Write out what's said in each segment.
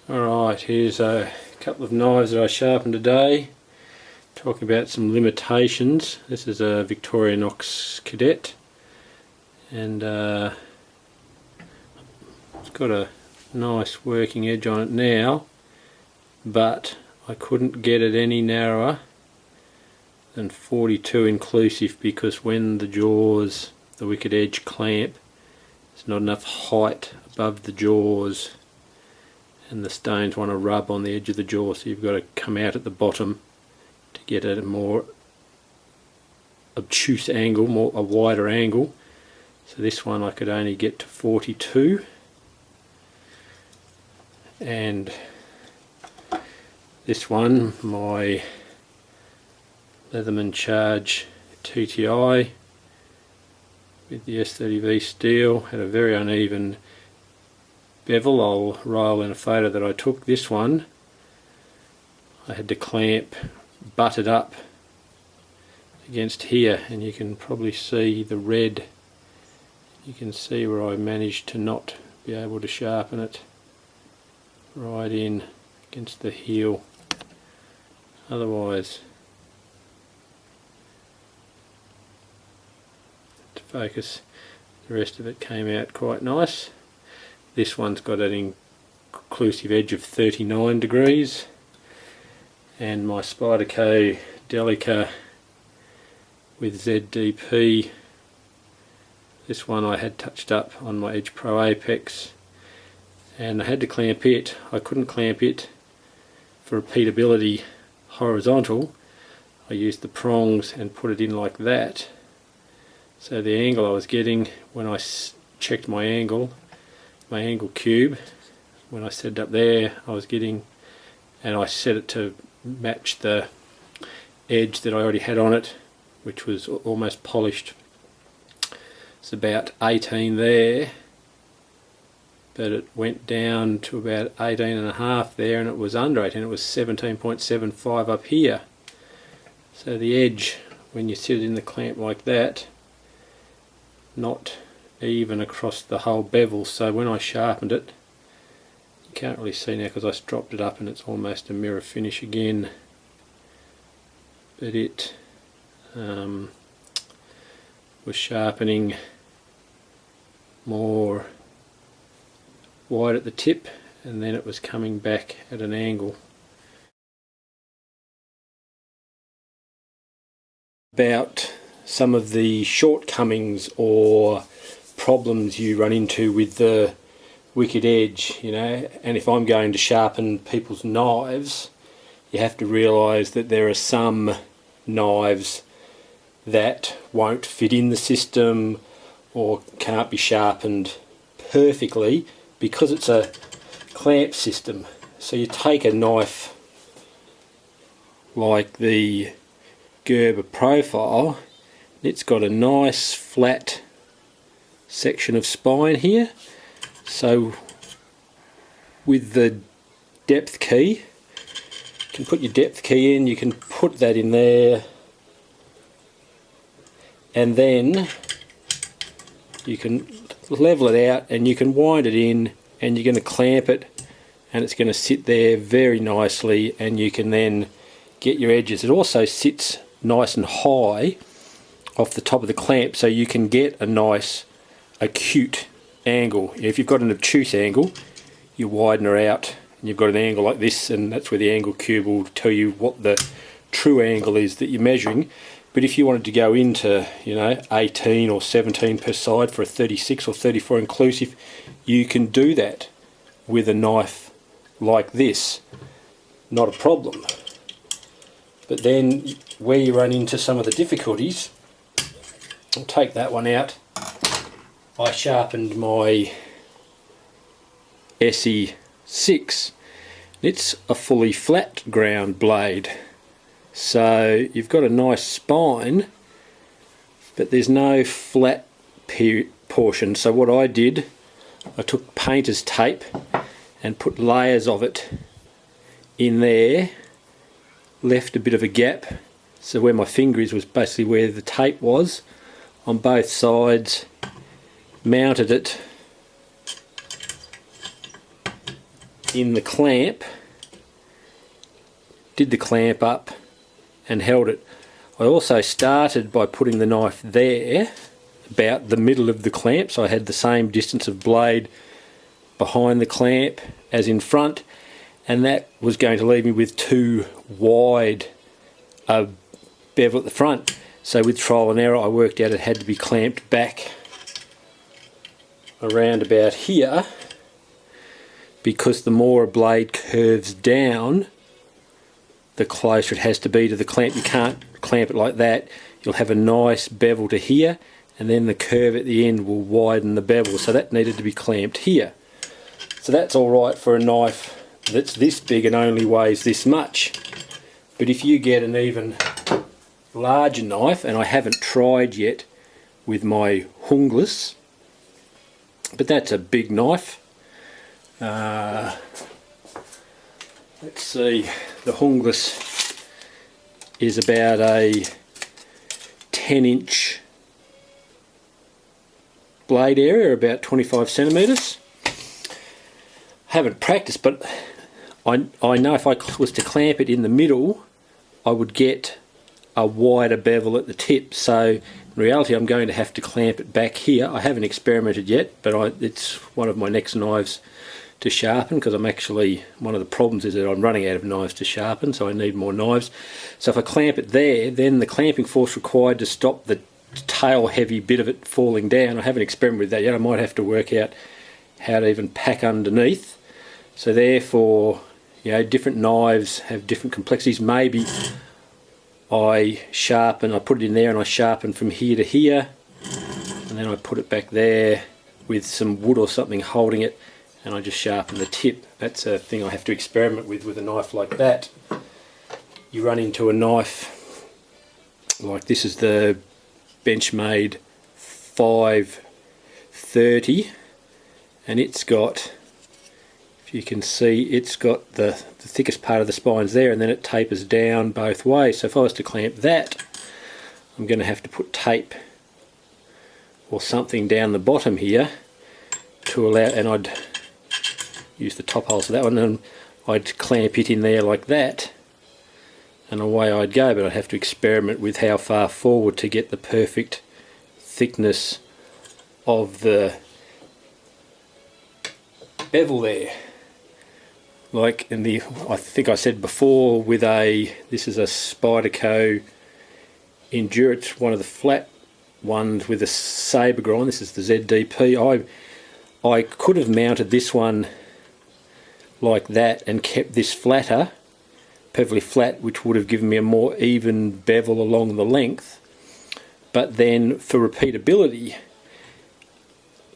Alright, here's a couple of knives that I sharpened today. Talking about some limitations. This is a Victorinox Cadet, and it's got a nice working edge on it now, but I couldn't get it any narrower than 42 inclusive, because when the jaws, the wicked edge clamp, there's not enough height above the jaws and the stones want to rub on the edge of the jaw, so you've got to come out at the bottom to get at a more obtuse angle, a wider angle. So this one I could only get to 42, and this one, my Leatherman Charge TTI with the S30V steel, had a very uneven bevel. I'll roll in a photo that I took. This one I had to clamp, butt it up against here, and you can probably see the red. You can see where I managed to not be able to sharpen it right in against the heel. Otherwise, to focus, the rest of it came out quite nice. This one's got an inclusive edge of 39 degrees, and my Spyderco Delica with ZDP, this one I had touched up on my Edge Pro Apex, and I had to clamp it. I couldn't clamp it for repeatability horizontal. I used the prongs and put it in like that, so the angle I was getting when I checked my angle cube, when I set it up there, I was getting, and I set it to match the edge that I already had on it, which was almost polished. It's about 18 there, but it went down to about 18.5 there, and it was under 18. It was 17.75 up here. So the edge, when you sit it in the clamp like that, not even across the whole bevel. So when I sharpened it, you can't really see now because I dropped it up and it's almost a mirror finish again, but it was sharpening more wide at the tip, and then it was coming back at an angle. About some of the shortcomings or problems you run into with the wicked edge, and if I'm going to sharpen people's knives, you have to realise that there are some knives that won't fit in the system or can't be sharpened perfectly because it's a clamp system. So you take a knife like the Gerber Profile, it's got a nice flat section of spine here, so with the depth key, you can put your depth key in, you can put that in there, and then you can level it out and you can wind it in, and you're going to clamp it and it's going to sit there very nicely, and you can then get your edges. It also sits nice and high off the top of the clamp, so you can get a nice acute angle. If you've got an obtuse angle, you widen her out and you've got an angle like this, and that's where the angle cube will tell you what the true angle is that you're measuring. But if you wanted to go into 18 or 17 per side for a 36 or 34 inclusive, you can do that with a knife like this, not a problem. But then where you run into some of the difficulties, I'll take that one out. I sharpened my SE6. It's a fully flat ground blade, so you've got a nice spine, but there's no flat portion. So what I did, I took painter's tape and put layers of it in there, left a bit of a gap, so where my finger is was basically where the tape was on both sides, mounted it in the clamp, did the clamp up and held it. I also started by putting the knife there, about the middle of the clamp, so I had the same distance of blade behind the clamp as in front, and that was going to leave me with too wide a bevel at the front. So with trial and error I worked out it had to be clamped back around about here, because the more a blade curves down, the closer it has to be to the clamp. You can't clamp it like that. You'll have a nice bevel to here, and then the curve at the end will widen the bevel, so that needed to be clamped here. So that's alright for a knife that's this big and only weighs this much. But if you get an even larger knife, and I haven't tried yet with my hungless, but that's a big knife. Let's see, the hungless is about a 10-inch blade area, about 25 centimetres. Haven't practiced, but I know if I was to clamp it in the middle, I would get a wider bevel at the tip. So in reality I'm going to have to clamp it back here. I haven't experimented yet, but it's one of my next knives to sharpen, because I'm actually, one of the problems is that I'm running out of knives to sharpen, so I need more knives. So if I clamp it there, then the clamping force required to stop the tail heavy bit of it falling down, I haven't experimented with that yet. I might have to work out how to even pack underneath. So therefore, you know, different knives have different complexities. Maybe I put it in there and I sharpen from here to here, and then I put it back there with some wood or something holding it, and I just sharpen the tip. That's a thing I have to experiment with a knife like that. You run into a knife like this is the Benchmade 530, and it's got, if you can see, it's got the thickest part of the spines there, and then it tapers down both ways. So if I was to clamp that, I'm going to have to put tape or something down the bottom here to allow, and I'd use the top holes for that one, and I'd clamp it in there like that, and away I'd go. But I'd have to experiment with how far forward to get the perfect thickness of the bevel there. Like in the, I think I said before, with this is a Spyderco Endurance, one of the flat ones with a sabre grind. This is the ZDP. I could have mounted this one like that and kept this flatter, perfectly flat, which would have given me a more even bevel along the length. But then for repeatability,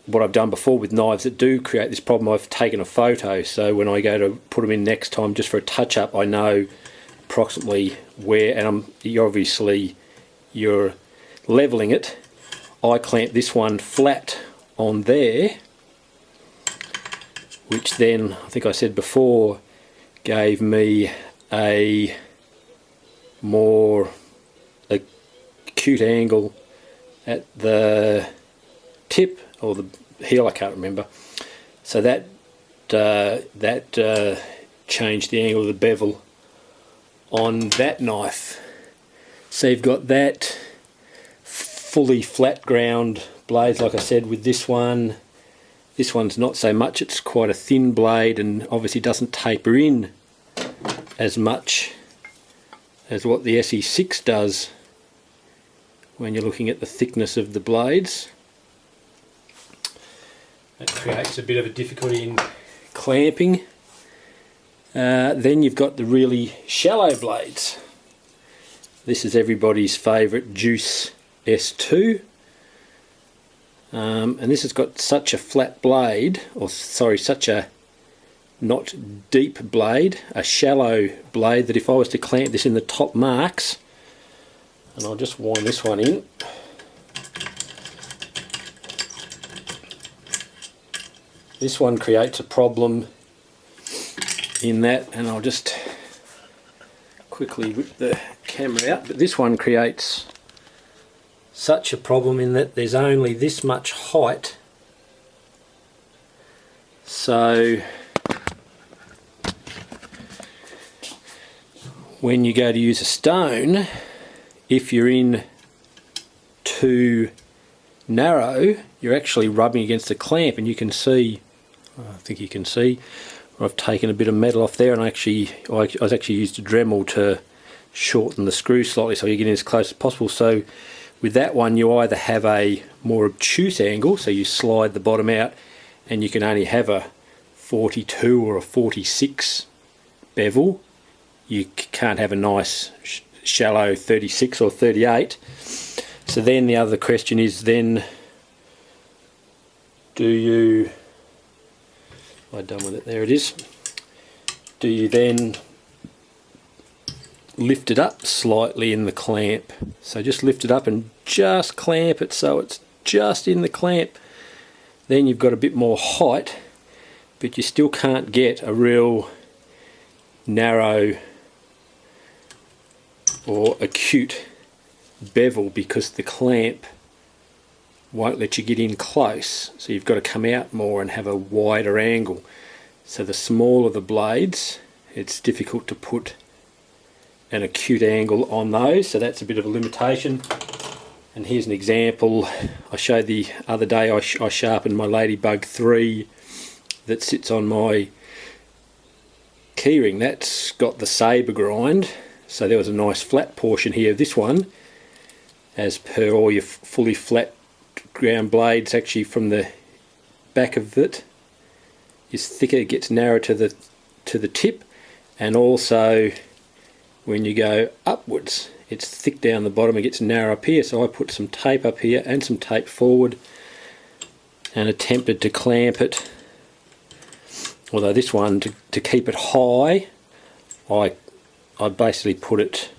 what I've done before with knives that do create this problem, I've taken a photo, so when I go to put them in next time just for a touch-up, I know approximately where, and you're levelling it. I clamp this one flat on there, which then, I think I said before, gave me a more acute angle at the tip, or the heel, I can't remember. So that changed the angle of the bevel on that knife. So you've got that fully flat ground blades, like I said, with this one. This one's not so much, it's quite a thin blade and obviously doesn't taper in as much as what the SE6 does when you're looking at the thickness of the blades. That creates a bit of a difficulty in clamping. Then you've got the really shallow blades. This is everybody's favourite Juice S2. And this has got such a flat blade, or sorry, such a not deep blade, a shallow blade, that if I was to clamp this in the top marks, and I'll just wind this one in, this one creates a problem in that, and I'll just quickly whip the camera out, but this one creates such a problem in that there's only this much height, so when you go to use a stone, if you're in too narrow, you're actually rubbing against the clamp, and you can see, I think you can see, I've taken a bit of metal off there, and I was actually used a Dremel to shorten the screw slightly so you get in as close as possible. So with that one, you either have a more obtuse angle, so you slide the bottom out and you can only have a 42 or a 46 bevel. You can't have a nice shallow 36 or 38. So then the other question is, then do you, am I done with it? There it is. Do you then lift it up slightly in the clamp? So just lift it up and just clamp it so it's just in the clamp. Then you've got a bit more height, but you still can't get a real narrow or acute bevel because the clamp won't let you get in close. So you've got to come out more and have a wider angle. So the smaller the blades, it's difficult to put an acute angle on those, so that's a bit of a limitation. And here's an example I showed the other day. I sharpened my Ladybug 3 that sits on my keyring. That's got the sabre grind, so there was a nice flat portion here. This one, as per all your fully flat ground blades, actually from the back of it is thicker, it gets narrower to the tip, and also when you go upwards it's thick down the bottom, it gets narrow up here. So I put some tape up here and some tape forward and attempted to clamp it, although this one, to keep it high, I basically put it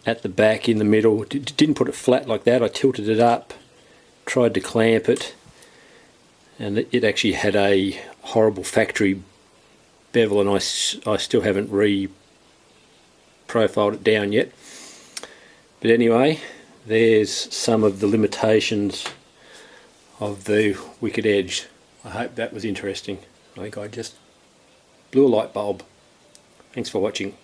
at the back in the middle. Didn't put it flat like that, I tilted it up, tried to clamp it, and it actually had a horrible factory bevel, and I still haven't profiled it down yet. But anyway, there's some of the limitations of the Wicked Edge. I hope that was interesting. I think I just blew a light bulb. Thanks for watching.